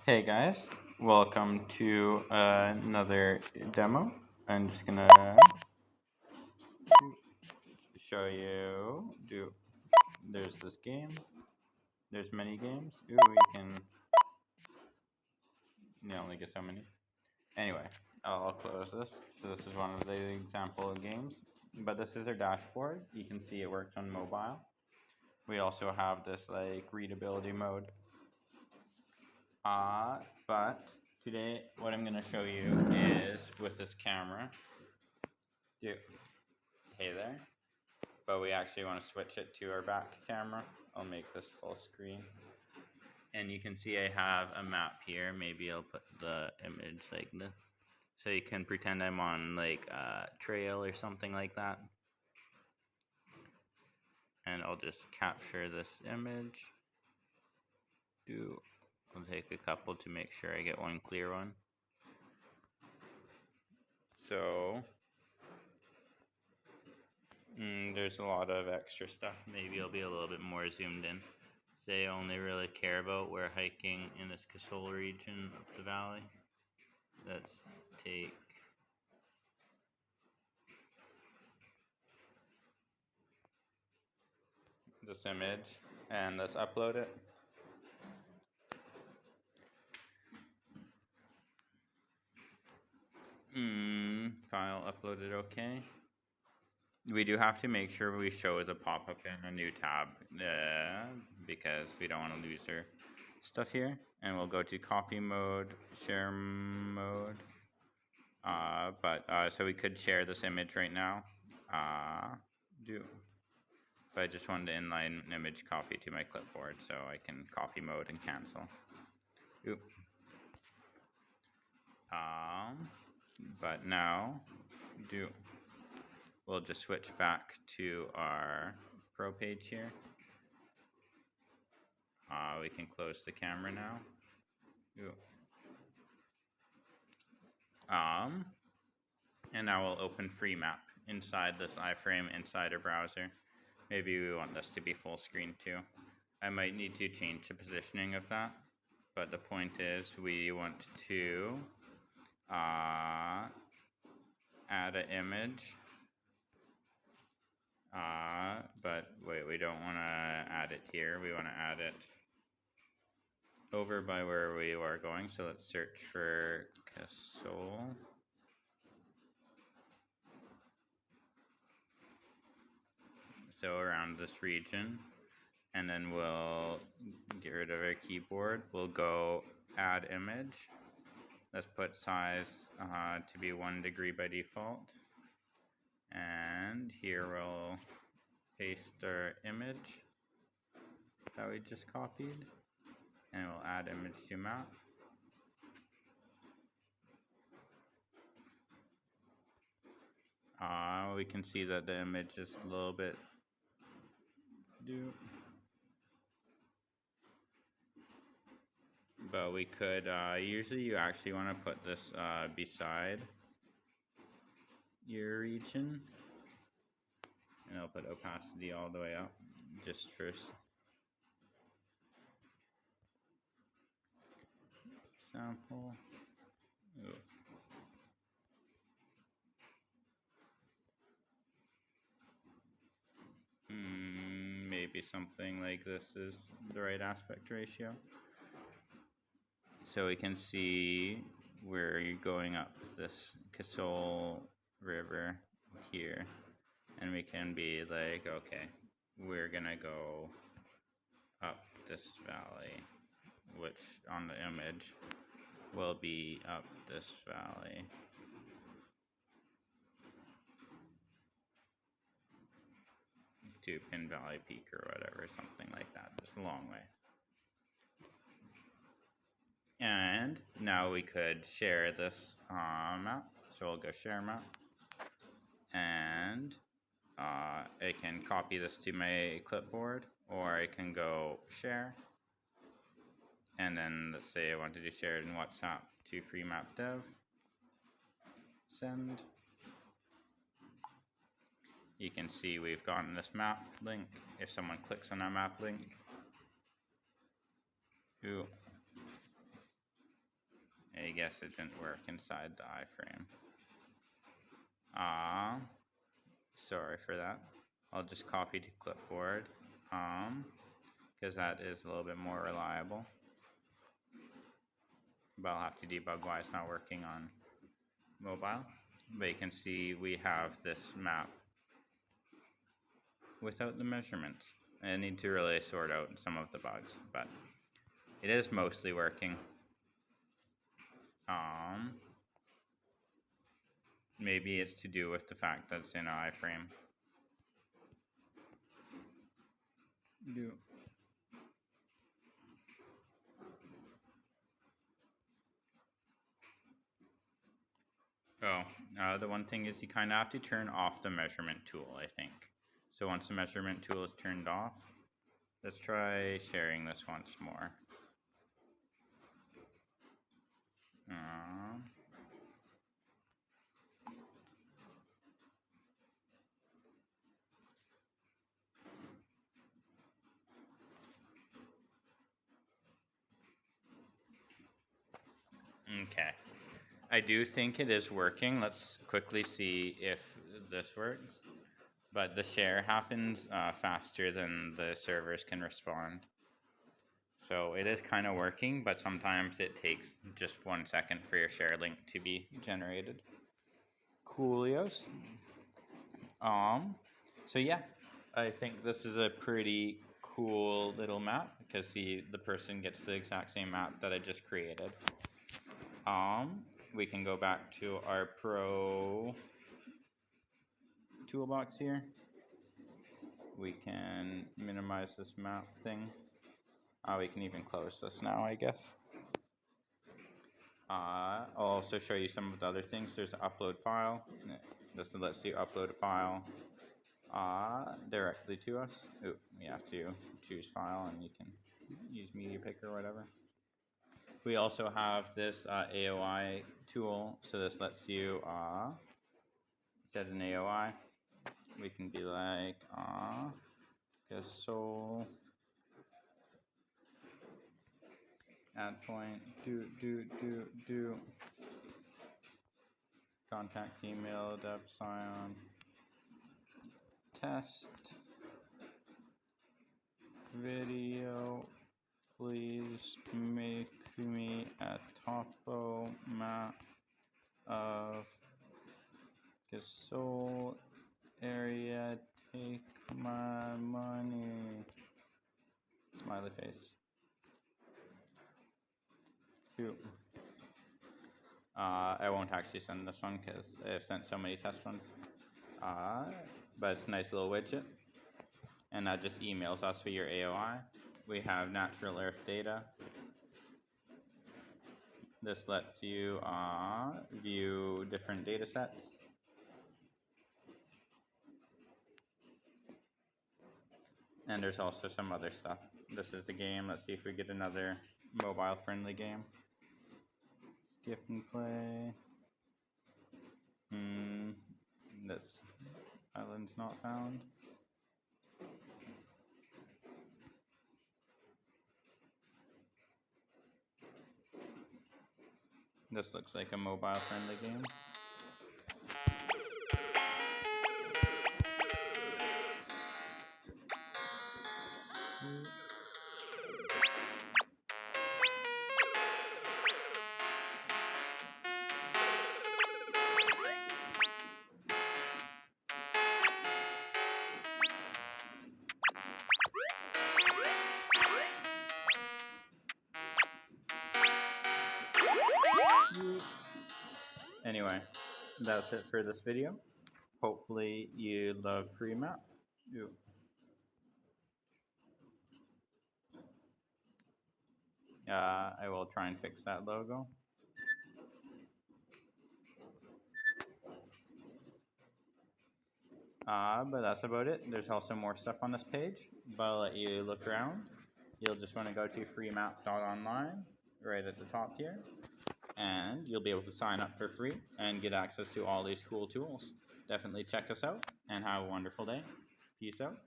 Hey guys, welcome to another demo. I'm just gonna show you. There's this game. There's many games. Ooh, you can. You only get so many. Anyway, I'll close this. So this is one of the example games. But this is our dashboard. You can see it works on mobile. We also have this like readability mode. But today what I'm gonna show you is with this camera. Hey there. But we actually want to switch it to our back camera. I'll make this full screen. And you can see I have a map here. Maybe I'll put the image like this. So you can pretend I'm on like a trail or something like that. And I'll just capture this image. I'll take a couple to make sure I get one clear one. So there's a lot of extra stuff. Maybe I'll be a little bit more zoomed in. They only really care about we're hiking in this Casol region of the valley. Let's take this image and let's upload it. File uploaded okay. We do have to make sure we show the pop-up in a new tab because we don't want to lose our stuff here. And we'll go to copy mode, share mode. So we could share this image right now. But I just wanted to inline an image copy to my clipboard so I can copy mode and cancel. Oop. But now we'll just switch back to our pro page here. We can close the camera now. And now we'll open FreeMap inside this iframe inside our browser. Maybe we want this to be full screen too. I might need to change the positioning of that, but the point is we want to add an image. But wait, we don't want to add it here. We want to add it over by where we are going. So let's search for Casol. So around this region. And then we'll get rid of our keyboard. We'll go add image. Let's put size to be 1 degree by default. And here we'll paste our image that we just copied. And we'll add image to map. We can see that the image is a little bit but we could usually you actually want to put this beside your region, and I'll put opacity all the way up just for sample. Maybe something like this is the right aspect ratio. So we can see where you're going up this Casol River here. And we can be like, okay, we're gonna go up this valley, which on the image will be up this valley. To Pin Valley Peak or whatever, something like that, just a long way. And now we could share this map. So we'll go share map. And I can copy this to my clipboard, or I can go share. And then let's say I wanted to share it in WhatsApp to FreeMap dev. Send. You can see we've gotten this map link. If someone clicks on that map link, guess it didn't work inside the iframe. Sorry for that. I'll just copy to clipboard, because that is a little bit more reliable. But I'll have to debug why it's not working on mobile. But you can see we have this map without the measurements. I need to really sort out some of the bugs, but it is mostly working. Maybe it's to do with the fact that it's in an iframe. The one thing is you kind of have to turn off the measurement tool, I think. So once the measurement tool is turned off, let's try sharing this once more. Okay. I do think it is working. Let's quickly see if this works. But the share happens faster than the servers can respond. So it is kind of working, but sometimes it takes just 1 second for your share link to be generated. Coolios. So yeah, I think this is a pretty cool little map because the person gets the exact same map that I just created. We can go back to our Pro Toolbox here. We can minimize this map thing. We can even close this now, I guess. I'll also show you some of the other things. There's an upload file. This lets you upload a file directly to us. Ooh, you have to choose file and you can use media picker or whatever. We also have this AOI tool. So this lets you set an AOI. We can be like, console add point, do contact email, dev sign test video. Please make me a topo map of Gasol area. Take my money. Smiley face. I won't actually send this one because I've sent so many test ones. But it's a nice little widget. And that just emails us for your AOI. We have natural earth data. This lets you view different data sets. And there's also some other stuff. This is a game. Let's see if we get another mobile friendly game. Skip and play. This island's not found. This looks like a mobile friendly game. Anyway, that's it for this video. Hopefully you love FreeMap. I will try and fix that logo. But that's about it. There's also more stuff on this page, but I'll let you look around. You'll just want to go to freemap.online right at the top here, and you'll be able to sign up for free and get access to all these cool tools. Definitely check us out and have a wonderful day. Peace out.